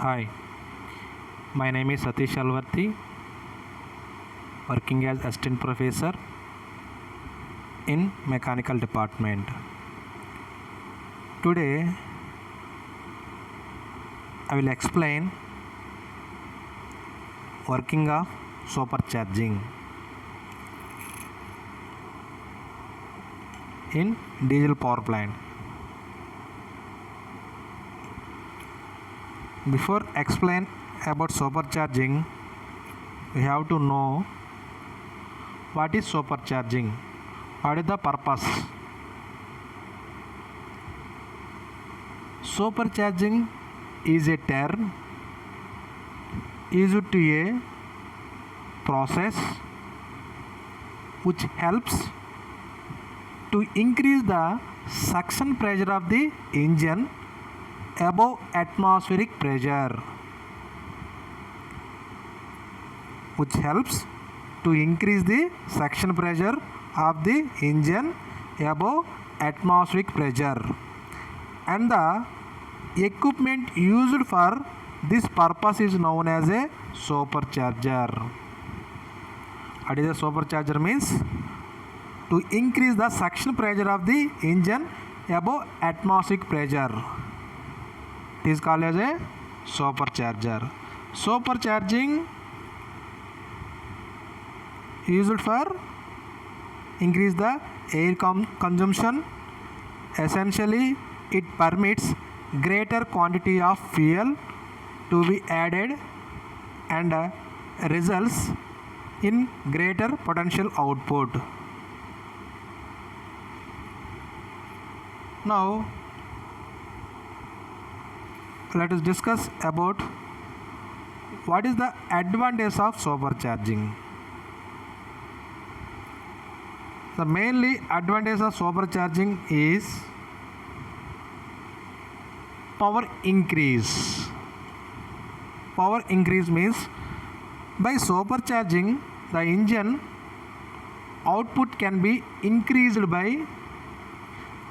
Hi, my name is Satish Alvarthi, working as assistant professor in mechanical department. Today, I will explain working of supercharging in diesel power plant. Before explain about supercharging, we have to know what is supercharging, what is the purpose. Supercharging is a term used to a process which helps to increase the suction pressure of the engine above atmospheric pressure, which helps to increase the suction pressure of the engine above atmospheric pressure, and the equipment used for this purpose is known as a supercharger. What is a supercharger means? To increase the suction pressure of the engine above atmospheric pressure. It is called as a supercharger. Supercharging used for increase the air consumption. Essentially, it permits greater quantity of fuel to be added and results in greater potential output. Now, let us discuss about what is the advantage of supercharging. The mainly advantage of supercharging is power increase. Power increase means by supercharging the engine output can be increased by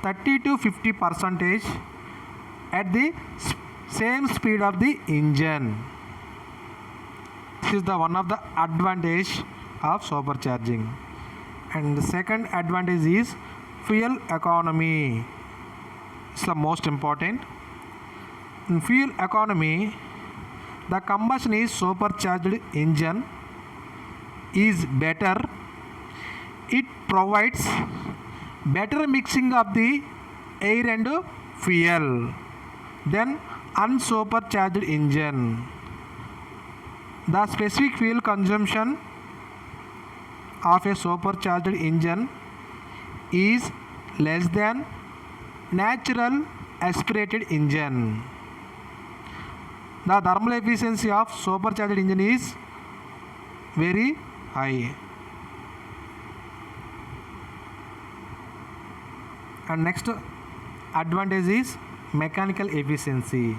30 to 50 percentage at the same speed of the engine. This is the one of the advantage of supercharging. And the second advantage is fuel economy. It's the most important. In fuel economy, the combustion is supercharged engine is better. It provides better mixing of the air and fuel than unsupercharged engine. The specific fuel consumption of a supercharged engine is less than natural aspirated engine. The thermal efficiency of supercharged engine is very high. And next advantage is mechanical efficiency.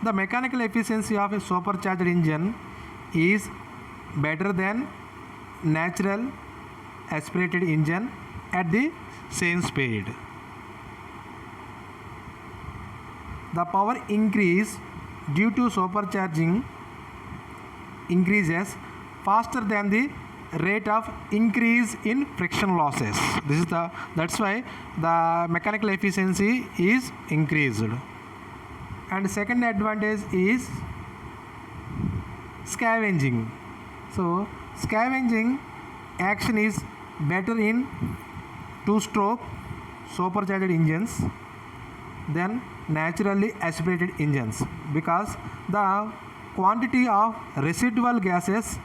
The mechanical efficiency of a supercharged engine is better than natural aspirated engine at the same speed. The power increase due to supercharging increases faster than the rate of increase in friction losses. That's why the mechanical efficiency is increased. And second advantage is scavenging. So scavenging action is better in two-stroke supercharged engines than naturally aspirated engines, because the quantity of residual gases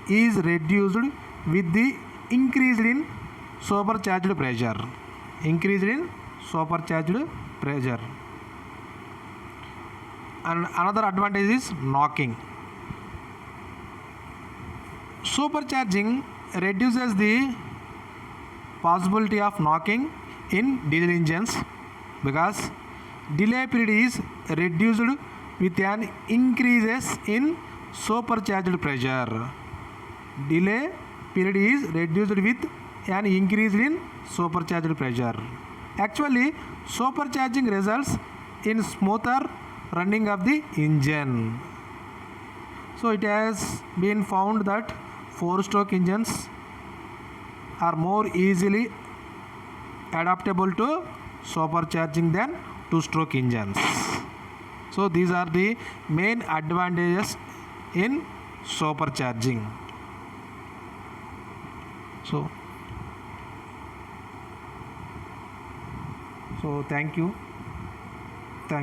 is reduced with the increase in supercharged pressure. Increase in supercharged pressure. And another advantage is knocking. Supercharging reduces the possibility of knocking in diesel engines because delay period is reduced with an increases in supercharged pressure. Delay period is reduced with an increase in supercharged pressure. Actually, supercharging results in smoother running of the engine. So it has been found that 4-stroke engines are more easily adaptable to supercharging than 2-stroke engines. So these are the main advantages in supercharging. So thank you.